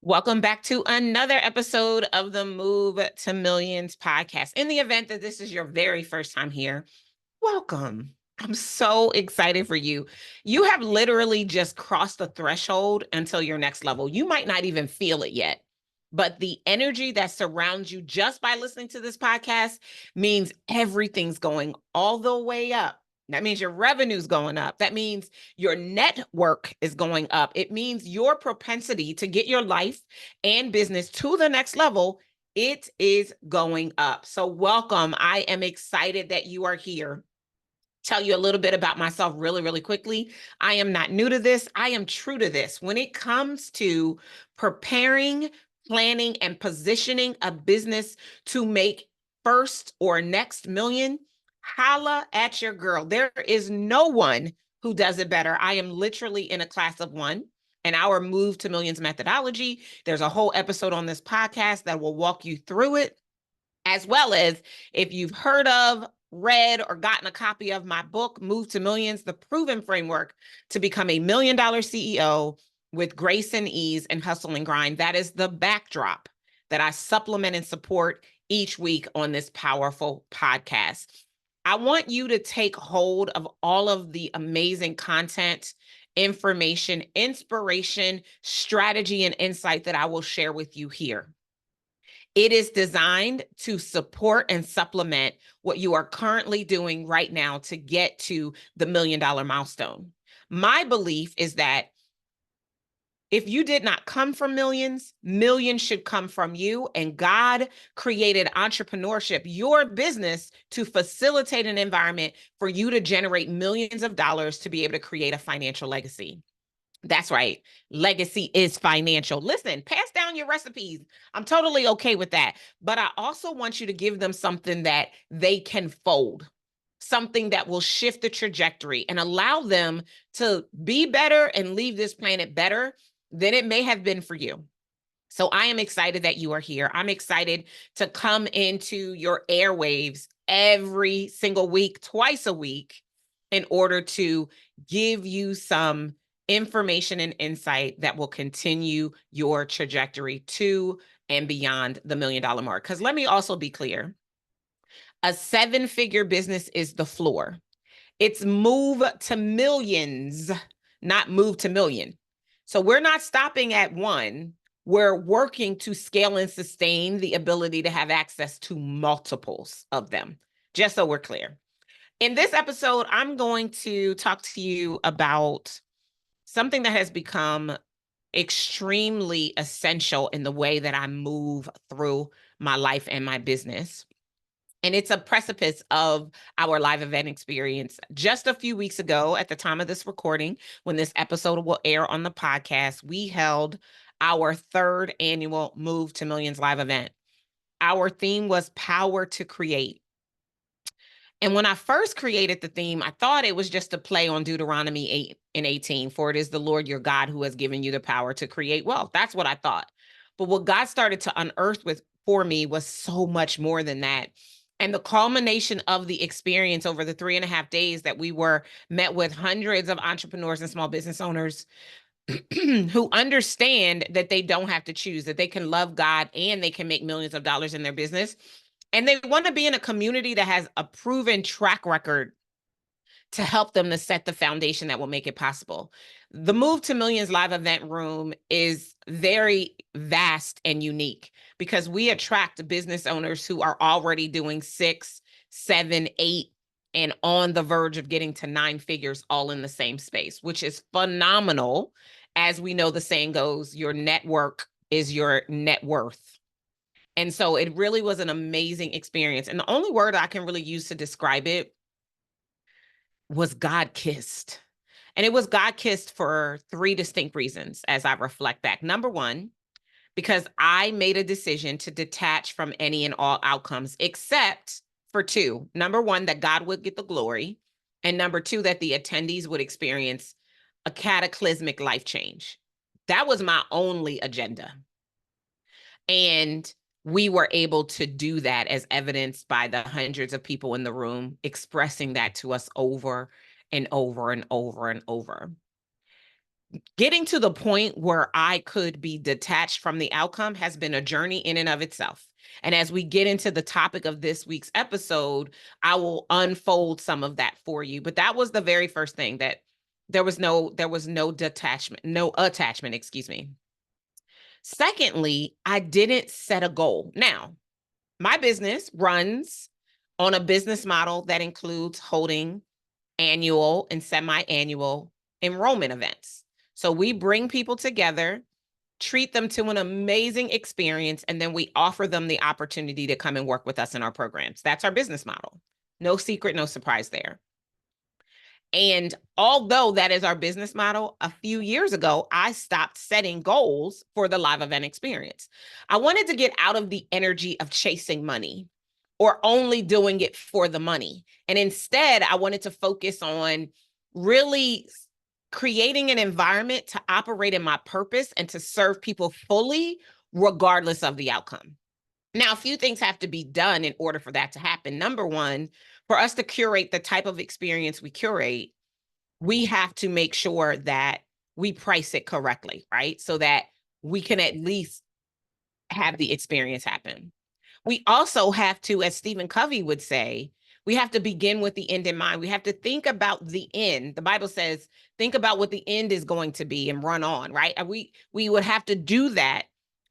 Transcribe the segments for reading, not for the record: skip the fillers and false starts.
Welcome back to another episode of the Move to Millions podcast. In the event that this is your very first time here, welcome. I'm so excited for you. You have literally just crossed the threshold until your next level. You might not even feel it yet, but the energy that surrounds you just by listening to this podcast means everything's going all the way up. That means your revenue's going up. That means your network is going up. It means your propensity to get your life and business to the next level, it is going up. So welcome. I am excited that you are here. Tell you a little bit about myself really quickly. I am not new to this. I am true to this. When it comes to preparing, planning, and positioning a business to make first or next million, holla at your girl. There is no one who does it better. I am literally in a class of one. And our Move to Millions methodology. There's a whole episode on this podcast that will walk you through it, as well as if you've heard of, read, or gotten a copy of my book, Move to Millions, the proven framework to become $1 million CEO with grace and ease and hustle and grind. That is the backdrop that I supplement and support each week on this powerful podcast. I want you to take hold of all of the amazing content, information, inspiration, strategy, and insight that I will share with you here. It is designed to support and supplement what you are currently doing right now to get to the $1 million milestone. My belief is that if you did not come from millions, millions should come from you. And God created entrepreneurship, your business, to facilitate an environment for you to generate millions of dollars to be able to create a financial legacy. That's right. Legacy is financial. Listen, pass down your recipes. I'm totally okay with that. But I also want you to give them something that they can fold, something that will shift the trajectory and allow them to be better and leave this planet better than it may have been for you. So I am excited that you are here. I'm excited to come into your airwaves every single week, twice a week, in order to give you some information and insight that will continue your trajectory to and beyond the $1 million mark. Because let me also be clear, a 7-figure business is the floor. It's move to millions, not move to million. So we're not stopping at one. We're working to scale and sustain the ability to have access to multiples of them, just so we're clear. In this episode, I'm going to talk to you about something that has become extremely essential in the way that I move through my life and my business. And it's a precipice of our live event experience. Just a few weeks ago, at the time of this recording, when this episode will air on the podcast, we held our 3rd annual Move to Millions live event. Our theme was Power to Create. And when I first created the theme, I thought it was just a play on Deuteronomy 8:18, for it is the Lord your God who has given you the power to create wealth. That's what I thought. But what God started to unearth for me was so much more than that. And the culmination of the experience over the 3.5 days that we were met with hundreds of entrepreneurs and small business owners who understand that they don't have to choose, that they can love God and they can make millions of dollars in their business. And they want to be in a community that has a proven track record to help them to set the foundation that will make it possible. The Move to Millions live event room is very vast and unique because we attract business owners who are already doing 6, 7, 8, and on the verge of getting to 9 figures all in the same space, which is phenomenal. As we know, the saying goes, your network is your net worth. And so it really was an amazing experience. And the only word I can really use to describe it was God-kissed. And it was God-kissed for 3 distinct reasons as I reflect back. Number one, because I made a decision to detach from any and all outcomes except for 2. Number one, that God would get the glory. And number 2, that the attendees would experience a cataclysmic life change. That was my only agenda. And we were able to do that, as evidenced by the hundreds of people in the room expressing that to us over and over and over and over. getting to the point where I could be detached from the outcome has been a journey in and of itself. And as we get into the topic of this week's episode, I will unfold some of that for you. But that was the very first thing, that there was no detachment, no attachment, excuse me. Secondly, I didn't set a goal. Now, my business runs on a business model that includes holding annual and semi-annual enrollment events. So we bring people together, treat them to an amazing experience, and then we offer them the opportunity to come and work with us in our programs. That's our business model. No secret, no surprise there. And although that is our business model, a few years ago, I stopped setting goals for the live event experience. I wanted to get out of the energy of chasing money or only doing it for the money. And instead, I wanted to focus on really creating an environment to operate in my purpose and to serve people fully, regardless of the outcome. Now, a few things have to be done in order for that to happen. Number one, for us to curate the type of experience we curate, we have to make sure that we price it correctly, right? So that we can at least have the experience happen. We also have to, as Stephen Covey would say, we have to begin with the end in mind. We have to think about the end. The Bible says, think about what the end is going to be and run on, right? And we would have to do that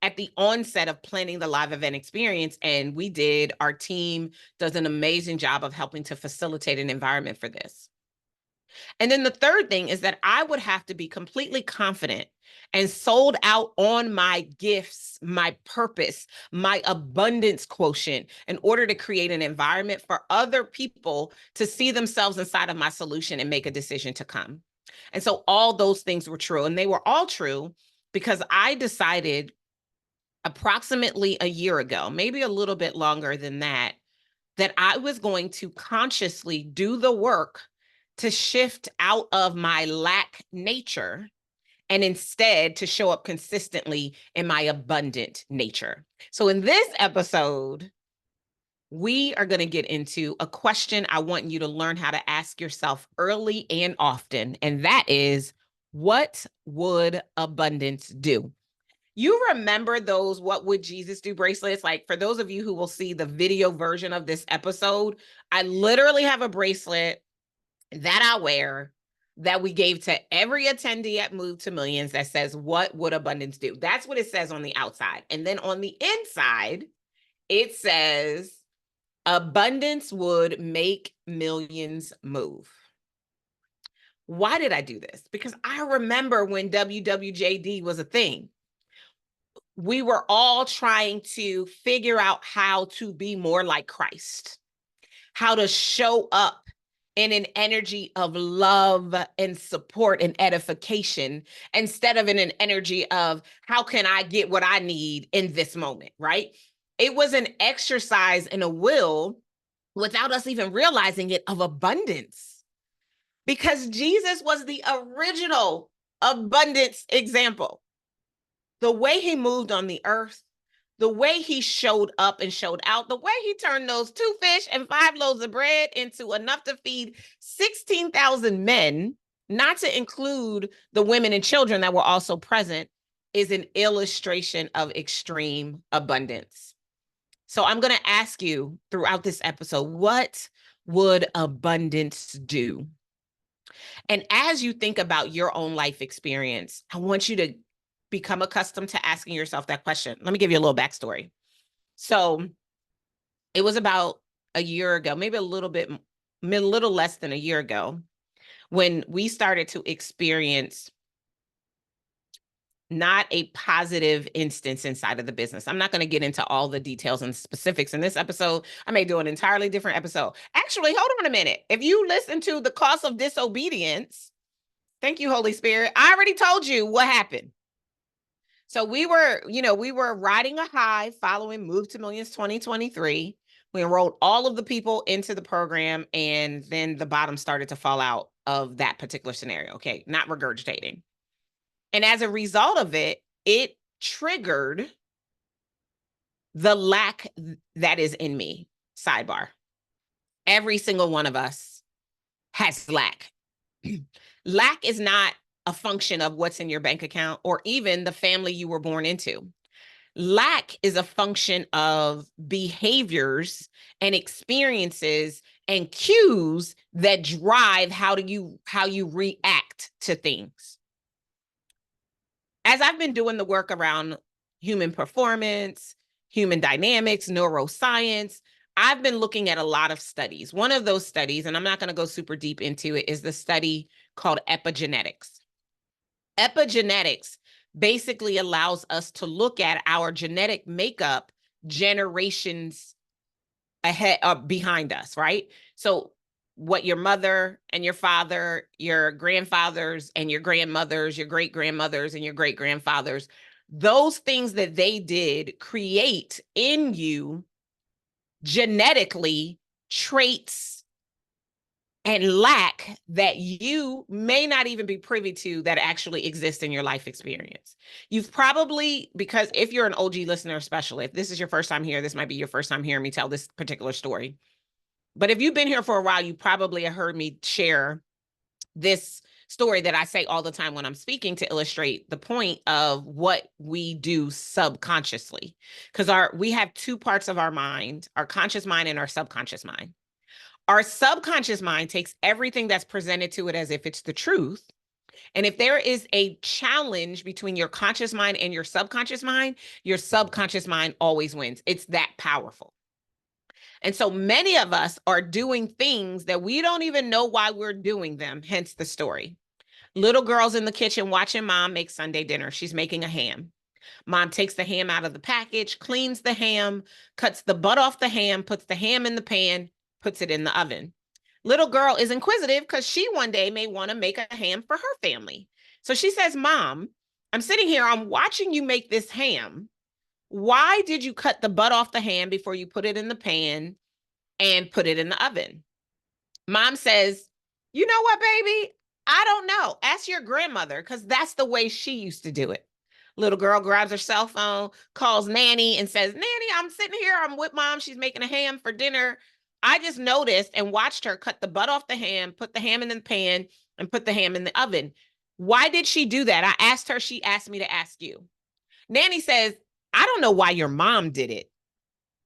at the onset of planning the live event experience. And we did. Our team does an amazing job of helping to facilitate an environment for this. And then the third thing is that I would have to be completely confident and sold out on my gifts, my purpose, my abundance quotient in order to create an environment for other people to see themselves inside of my solution and make a decision to come. And so all those things were true. And they were all true because I decided approximately a year ago, maybe a little bit longer than that I was going to consciously do the work to shift out of my lack nature and instead to show up consistently in my abundant nature. So in this episode, we are going to get into a question I want you to learn how to ask yourself early and often, and that is, what would abundance do? You remember those "What Would Jesus Do" bracelets? Like, for those of you who will see the video version of this episode, I literally have a bracelet that I wear that we gave to every attendee at Move to Millions that says, "What would abundance do?" That's what it says on the outside. And then on the inside, it says, "Abundance would make millions move." Why did I do this? Because I remember when WWJD was a thing. We were all trying to figure out how to be more like Christ, how to show up in an energy of love and support and edification instead of in an energy of how can I get what I need in this moment, right? It was an exercise in a will, without us even realizing it, of abundance, because Jesus was the original abundance example. The way he moved on the earth, the way he showed up and showed out, the way he turned those 2 fish and 5 loaves of bread into enough to feed 16,000 men, not to include the women and children that were also present, is an illustration of extreme abundance. So I'm going to ask you throughout this episode, what would abundance do? And as you think about your own life experience, I want you to become accustomed to asking yourself that question. Let me give you a little backstory. So it was about a year ago, maybe a little less than a year ago, when we started to experience not a positive instance inside of the business. I'm not going to get into all the details and specifics in this episode. I may do an entirely different episode. Actually, hold on a minute. If you listen to the cost of disobedience, thank you, Holy Spirit, I already told you what happened. So we were riding a high following Move to Millions 2023. We enrolled all of the people into the program, and then the bottom started to fall out of that particular scenario. Okay, not regurgitating. And as a result of it, it triggered the lack that is in me. Sidebar. Every single one of us has lack. Lack is not a function of what's in your bank account or even the family you were born into. Lack is a function of behaviors and experiences and cues that drive how you react to things. As I've been doing the work around human performance, human dynamics, neuroscience, I've been looking at a lot of studies. One of those studies, and I'm not going to go super deep into it, is the study called epigenetics. Epigenetics basically allows us to look at our genetic makeup generations ahead behind us, right? So what your mother and your father, your grandfathers and your grandmothers, your great grandmothers and your great grandfathers, those things that they did create in you genetically traits and lack that you may not even be privy to that actually exist in your life experience. You've probably, because if you're an OG listener, especially if this is your first time here, this might be your first time hearing me tell this particular story. But if you've been here for a while, you probably have heard me share this story that I say all the time when I'm speaking to illustrate the point of what we do subconsciously. Because we have two parts of our mind, our conscious mind and our subconscious mind. Our subconscious mind takes everything that's presented to it as if it's the truth. And if there is a challenge between your conscious mind and your subconscious mind always wins. It's that powerful. And so many of us are doing things that we don't even know why we're doing them, hence the story. Little girl's in the kitchen watching mom make Sunday dinner. She's making a ham. Mom takes the ham out of the package, cleans the ham, cuts the butt off the ham, puts the ham in the pan, puts it in the oven. Little girl is inquisitive because she one day may want to make a ham for her family. So she says, Mom, I'm sitting here, I'm watching you make this ham. Why did you cut the butt off the ham before you put it in the pan and put it in the oven? Mom says, you know what, baby? I don't know. Ask your grandmother, because that's the way she used to do it. Little girl grabs her cell phone, calls Nanny and says, Nanny, I'm sitting here. I'm with Mom. She's making a ham for dinner. I just noticed and watched her cut the butt off the ham, put the ham in the pan, and put the ham in the oven. Why did she do that? I asked her. She asked me to ask you. Nanny says, I don't know why your mom did it,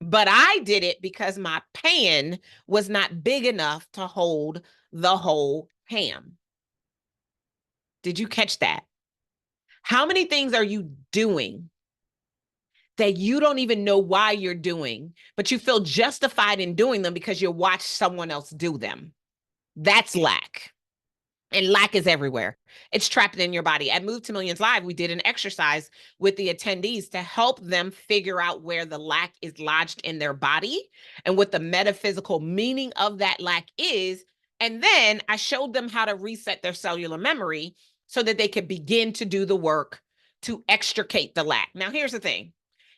but I did it because my pan was not big enough to hold the whole ham. Did you catch that? How many things are you doing that you don't even know why you're doing, but you feel justified in doing them because you watched someone else do them? That's lack. And lack is everywhere. It's trapped in your body. At Move to Millions Live, we did an exercise with the attendees to help them figure out where the lack is lodged in their body and what the metaphysical meaning of that lack is. And then I showed them how to reset their cellular memory so that they could begin to do the work to extricate the lack. Now, here's the thing.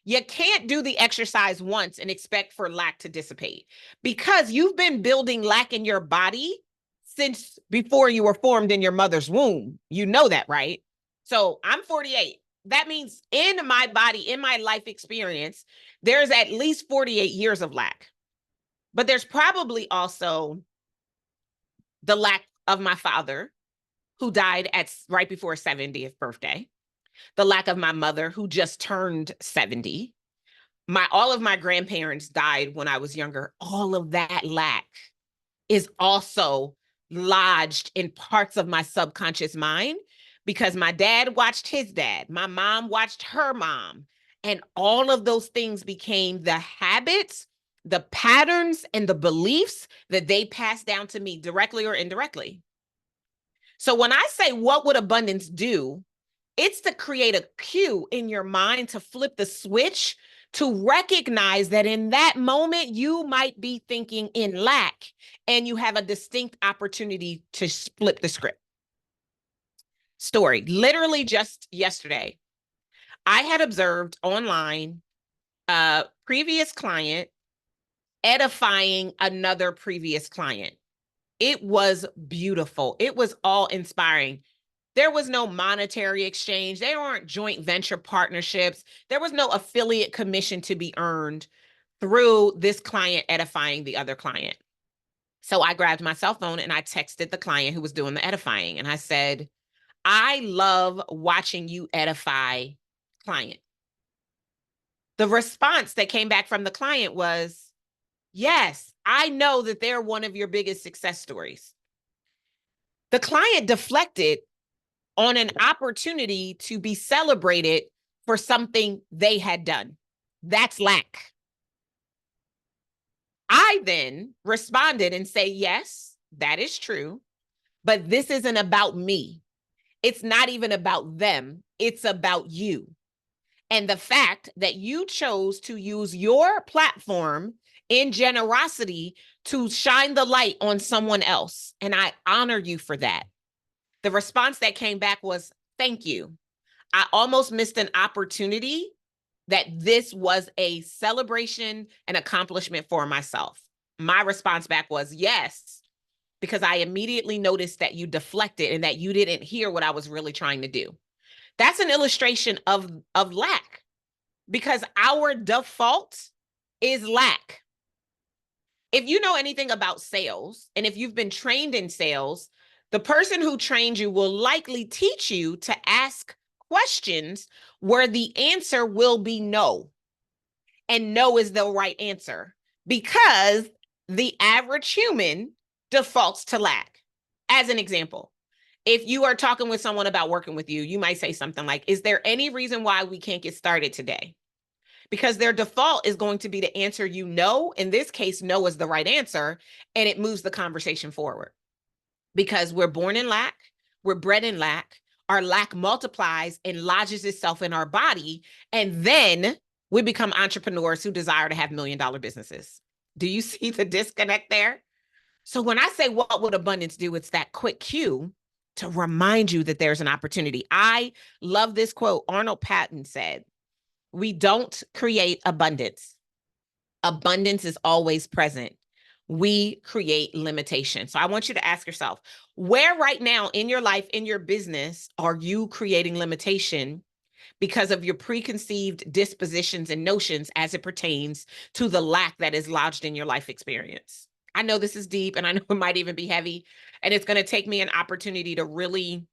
You can't do the exercise once and expect for lack to dissipate, because you've been building lack in your body since before you were formed in your mother's womb. You know that, right? So I'm 48. That means in my body, in my life experience, there's at least 48 years of lack. But there's probably also the lack of my father, who died at right before 70th birthday, the lack of my mother, who just turned 70. All of my grandparents died when I was younger. All of that lack is also lodged in parts of my subconscious mind, because my dad watched his dad, my mom watched her mom, and all of those things became the habits, the patterns, and the beliefs that they passed down to me directly or indirectly. So when I say, what would abundance do? It's to create a cue in your mind to flip the switch, to recognize that in that moment, you might be thinking in lack, and you have a distinct opportunity to flip the script. Story, literally just yesterday, I had observed online a previous client edifying another previous client. It was beautiful. It was all inspiring. There was no monetary exchange. There weren't joint venture partnerships. There was no affiliate commission to be earned through this client edifying the other client. So I grabbed my cell phone and I texted the client who was doing the edifying. And I said, I love watching you edify client. The response that came back from the client was, yes, I know that they're one of your biggest success stories. The client deflected on an opportunity to be celebrated for something they had done. That's lack. I then responded and say, yes, that is true, but this isn't about me. It's not even about them. It's about you. And the fact that you chose to use your platform in generosity to shine the light on someone else. And I honor you for that. The response that came back was, thank you. I almost missed an opportunity that this was a celebration and accomplishment for myself. My response back was, yes, because I immediately noticed that you deflected and that you didn't hear what I was really trying to do. That's an illustration of lack, because our default is lack. If you know anything about sales, and if you've been trained in sales, the person who trained you will likely teach you to ask questions where the answer will be no. And no is the right answer, because the average human defaults to lack. As an example, if you are talking with someone about working with you, you might say something like, is there any reason why we can't get started today? Because their default is going to be to answer you no. In this case, no is the right answer, and it moves the conversation forward. Because we're born in lack, we're bred in lack, our lack multiplies and lodges itself in our body, and then we become entrepreneurs who desire to have $1 million businesses. Do you see the disconnect there? So when I say what would abundance do, it's that quick cue to remind you that there's an opportunity. I love this quote. Arnold Patton said, we don't create abundance. Abundance is always present. We create limitation. So I want you to ask yourself, where right now in your life, in your business, are you creating limitation because of your preconceived dispositions and notions as it pertains to the lack that is lodged in your life experience? I know this is deep, and I know it might even be heavy, and it's going to take me an opportunity to really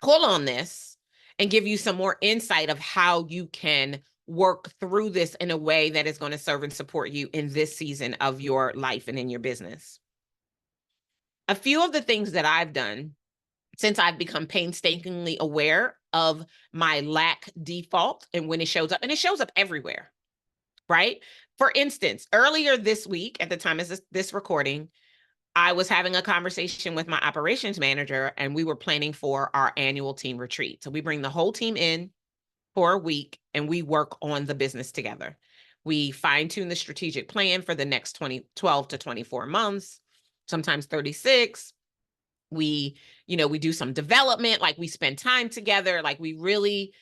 pull on this and give you some more insight of how you can work through this in a way that is going to serve and support you in this season of your life and in your business. A few of the things that I've done since I've become painstakingly aware of my lack default and when it shows up, and it shows up everywhere, right? For instance, earlier this week, at the time of this recording, I was having a conversation with my operations manager, and we were planning for our annual team retreat. So we bring the whole team in for a week and we work on the business together. We fine tune the strategic plan for the next 12 to 24 months, sometimes 36. We do some development, like we spend time together, like we really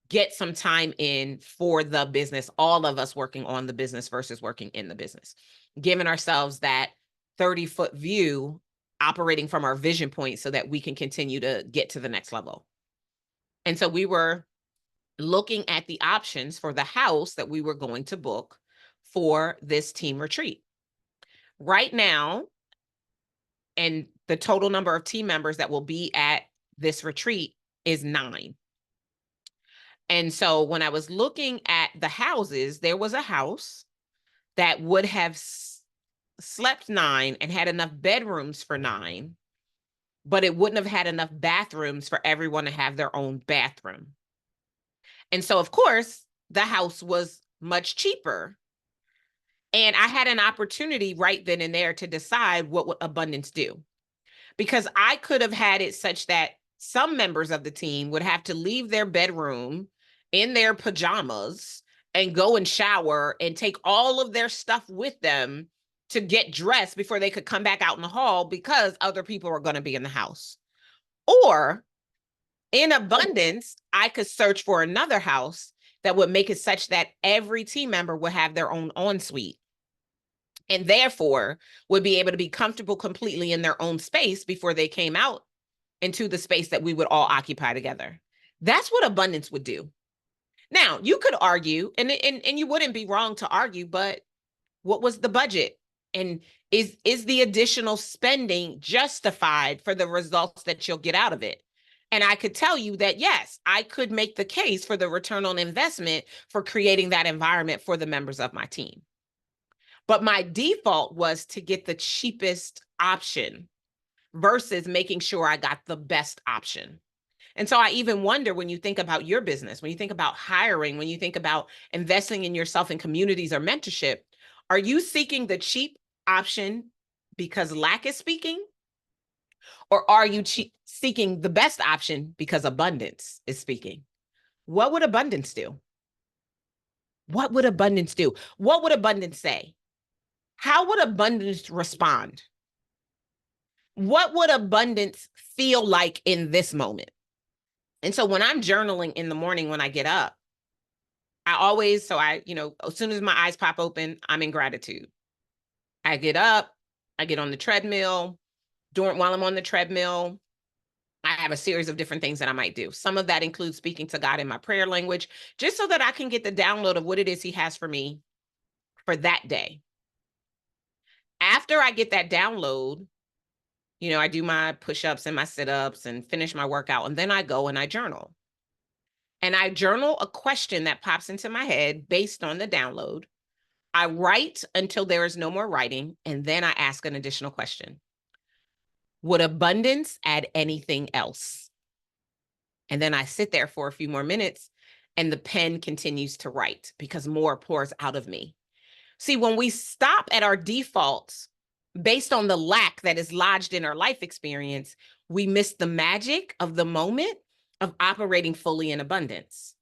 get some time in for the business, all of us working on the business versus working in the business, giving ourselves that 30-foot view, operating from our vision point so that we can continue to get to the next level. And so we were looking at the options for the house that we were going to book for this team retreat. Right now, and the total number of team members that will be at this retreat is 9. And so when I was looking at the houses, there was a house that would have slept 9 and had enough bedrooms for 9, but it wouldn't have had enough bathrooms for everyone to have their own bathroom. And so, of course, the house was much cheaper. And I had an opportunity right then and there to decide what would abundance do. Because I could have had it such that some members of the team would have to leave their bedroom in their pajamas and go and shower and take all of their stuff with them to get dressed before they could come back out in the hall because other people are going to be in the house. Or in abundance, I could search for another house that would make it such that every team member would have their own ensuite and therefore would be able to be comfortable completely in their own space before they came out into the space that we would all occupy together. That's what abundance would do. Now, you could argue, and you wouldn't be wrong to argue, but what was the budget? And is the additional spending justified for the results that you'll get out of it? And I could tell you that, yes, I could make the case for the return on investment for creating that environment for the members of my team. But my default was to get the cheapest option versus making sure I got the best option. And so I even wonder, when you think about your business, when you think about hiring, when you think about investing in yourself in communities or mentorship, are you seeking the cheap option because lack is speaking? Or are you seeking the best option because abundance is speaking? What would abundance do? What would abundance do? What would abundance say? How would abundance respond? What would abundance feel like in this moment? And so when I'm journaling in the morning when I get up, as soon as my eyes pop open, I'm in gratitude. I get up, I get on the treadmill. While I'm on the treadmill, I have a series of different things that I might do. Some of that includes speaking to God in my prayer language, just so that I can get the download of what it is he has for me for that day. After I get that download, I do my push-ups and my sit-ups and finish my workout, and then I go and I journal. And I journal a question that pops into my head based on the download. I write until there is no more writing, and then I ask an additional question. Would abundance add anything else? And then I sit there for a few more minutes, and the pen continues to write because more pours out of me. See, when we stop at our defaults based on the lack that is lodged in our life experience, we miss the magic of the moment of operating fully in abundance.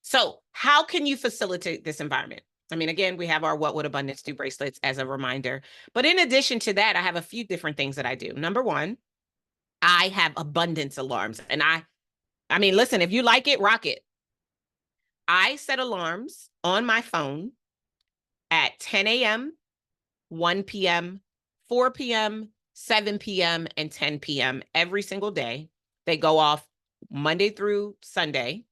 So how can you facilitate this environment? I mean, again, we have our What Would Abundance Do bracelets as a reminder. But in addition to that, I have a few different things that I do. Number one, I have abundance alarms. And I mean, listen, if you like it, rock it. I set alarms on my phone at 10 a.m., 1 p.m., 4 p.m., 7 p.m., and 10 p.m. every single day. They go off Monday through Sunday.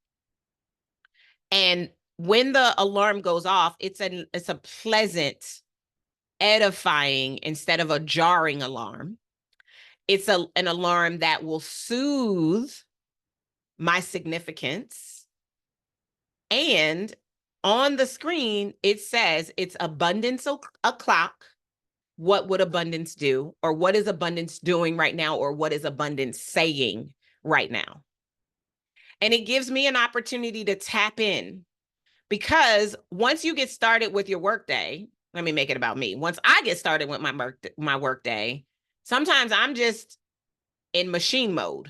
And when the alarm goes off, it's a pleasant, edifying instead of a jarring alarm. It's an alarm that will soothe my significance. And on the screen, it says it's abundance o'clock. What would abundance do? Or what is abundance doing right now? Or what is abundance saying right now? And it gives me an opportunity to tap in, because once you get started with your workday, let me make it about me. Once I get started with my workday, sometimes I'm just in machine mode.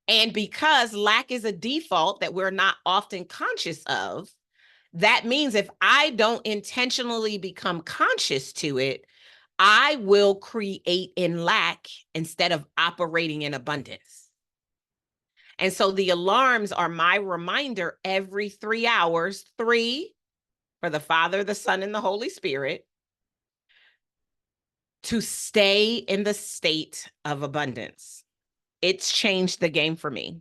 And because lack is a default that we're not often conscious of, that means if I don't intentionally become conscious to it, I will create in lack instead of operating in abundance. And so the alarms are my reminder every 3 hours, 3 for the Father, the Son, and the Holy Spirit, to stay in the state of abundance. It's changed the game for me.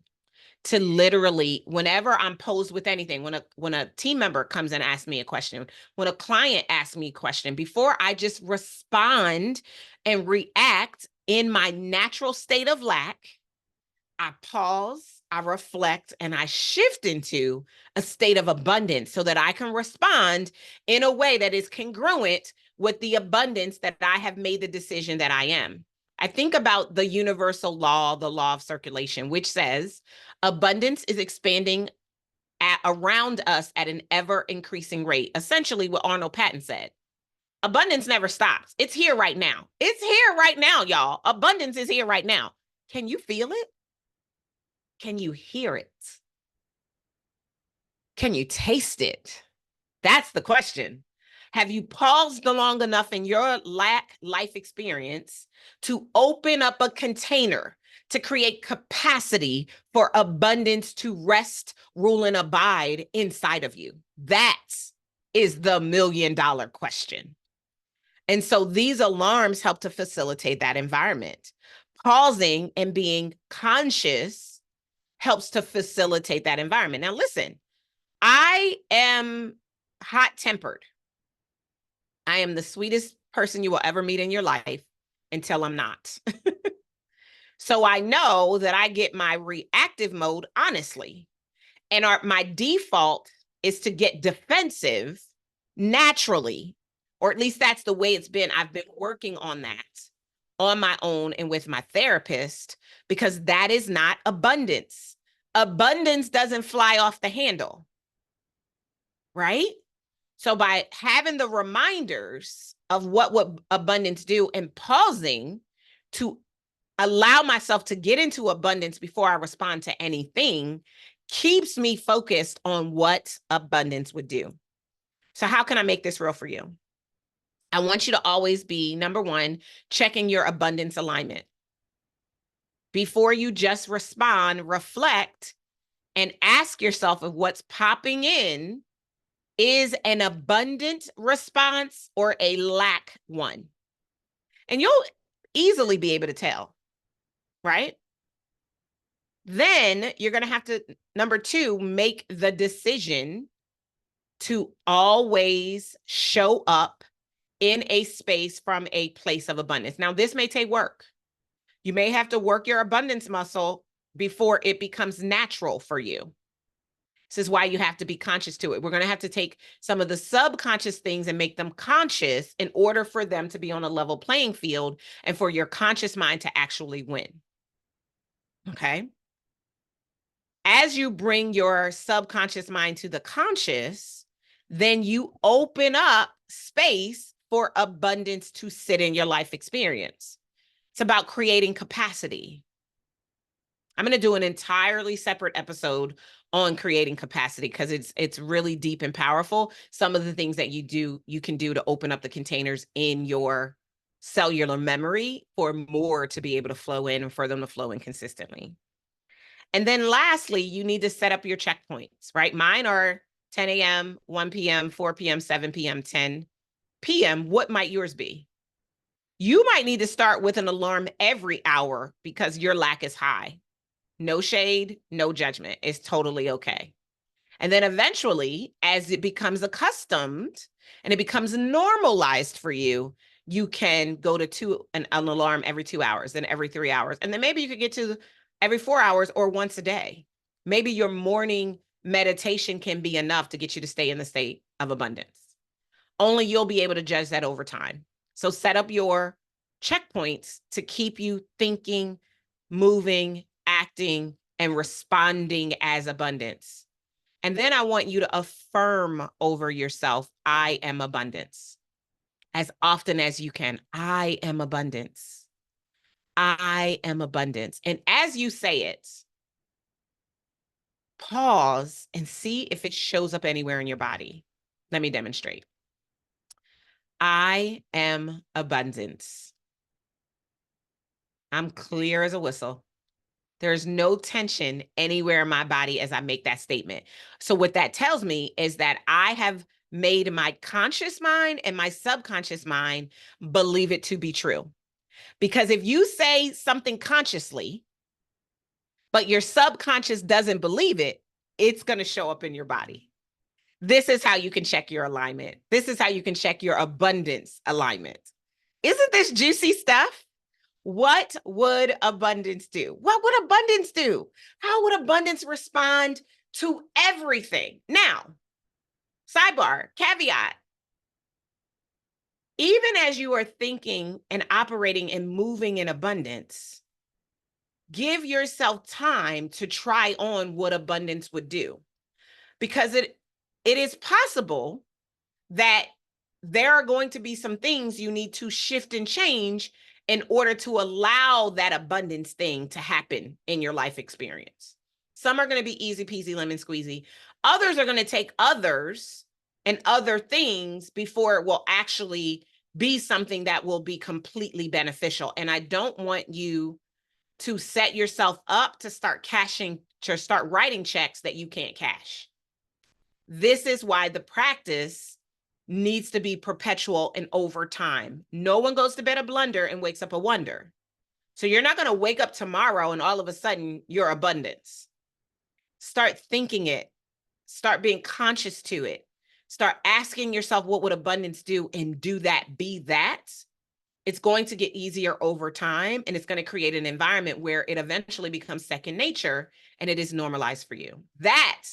To literally, whenever I'm posed with anything, when a team member comes and asks me a question, when a client asks me a question, before I just respond and react in my natural state of lack, I pause, I reflect, and I shift into a state of abundance so that I can respond in a way that is congruent with the abundance that I have made the decision that I am. I think about the universal law, the law of circulation, which says abundance is expanding around us at an ever increasing rate. Essentially what Arnold Patton said. Abundance never stops. It's here right now. It's here right now, y'all. Abundance is here right now. Can you feel it? Can you hear it? Can you taste it? That's the question. Have you paused long enough in your life experience to open up a container to create capacity for abundance to rest, rule, and abide inside of you? That is the $1 million question. And so these alarms help to facilitate that environment. Pausing and being conscious helps to facilitate that environment. Now, listen, I am hot-tempered. I am the sweetest person you will ever meet in your life until I'm not. So I know that I get my reactive mode honestly. And my default is to get defensive naturally, or at least that's the way it's been. I've been working on that on my own and with my therapist, because that is not abundance. Abundance doesn't fly off the handle, right? So by having the reminders of what would abundance do and pausing to allow myself to get into abundance before I respond to anything keeps me focused on what abundance would do. So how can I make this real for you? I want you to always be, number one, checking your abundance alignment. Before you just respond, reflect and ask yourself if what's popping in is an abundant response or a lack one. And you'll easily be able to tell, right? Then you're going to have to, number two, make the decision to always show up in a space from a place of abundance. Now, this may take work. You may have to work your abundance muscle before it becomes natural for you. This is why you have to be conscious to it. We're going to have to take some of the subconscious things and make them conscious in order for them to be on a level playing field and for your conscious mind to actually win. Okay? As you bring your subconscious mind to the conscious, then you open up space for abundance to sit in your life experience. It's about creating capacity. I'm going to do an entirely separate episode on creating capacity because it's really deep and powerful. Some of the things that you can do to open up the containers in your cellular memory for more to be able to flow in and for them to flow in consistently. And then lastly, you need to set up your checkpoints, right? Mine are 10 a.m., 1 p.m., 4 p.m., 7 p.m., 10 p.m. What might yours be? You might need to start with an alarm every hour because your lack is high. No shade, no judgment. It's totally okay. And then eventually, as it becomes accustomed and it becomes normalized for you, you can go to an alarm every 2 hours, then every 3 hours. And then maybe you could get to every 4 hours or once a day. Maybe your morning meditation can be enough to get you to stay in the state of abundance. Only you'll be able to judge that over time. So set up your checkpoints to keep you thinking, moving, acting, and responding as abundance. And then I want you to affirm over yourself, I am abundance. As often as you can, I am abundance. I am abundance. And as you say it, pause and see if it shows up anywhere in your body. Let me demonstrate. I am abundance. I'm clear as a whistle. There's no tension anywhere in my body as I make that statement. So what that tells me is that I have made my conscious mind and my subconscious mind believe it to be true. Because if you say something consciously, but your subconscious doesn't believe it, it's going to show up in your body. This is how you can check your alignment. This is how you can check your abundance alignment. Isn't this juicy stuff? What would abundance do? What would abundance do? How would abundance respond to everything? Now, sidebar, caveat. Even as you are thinking and operating and moving in abundance, give yourself time to try on what abundance would do. Because it is possible that there are going to be some things you need to shift and change in order to allow that abundance thing to happen in your life experience. Some are going to be easy peasy lemon squeezy. Others are going to take others and other things before it will actually be something that will be completely beneficial. And I don't want you to set yourself up to start writing checks that you can't cash. This is why the practice needs to be perpetual and over time. No one goes to bed a blunder and wakes up a wonder. So you're not going to wake up tomorrow and all of a sudden you're abundance. Start thinking it. Start being conscious to it. Start asking yourself, what would abundance do? And do that, be that. It's going to get easier over time, and it's going to create an environment where it eventually becomes second nature and it is normalized for you. That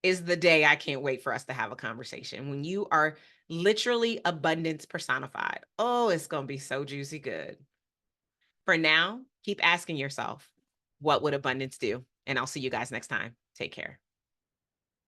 is the day I can't wait for us to have a conversation when you are literally abundance personified. Oh, it's going to be so juicy good. For now, keep asking yourself, what would abundance do? And I'll see you guys next time. Take care.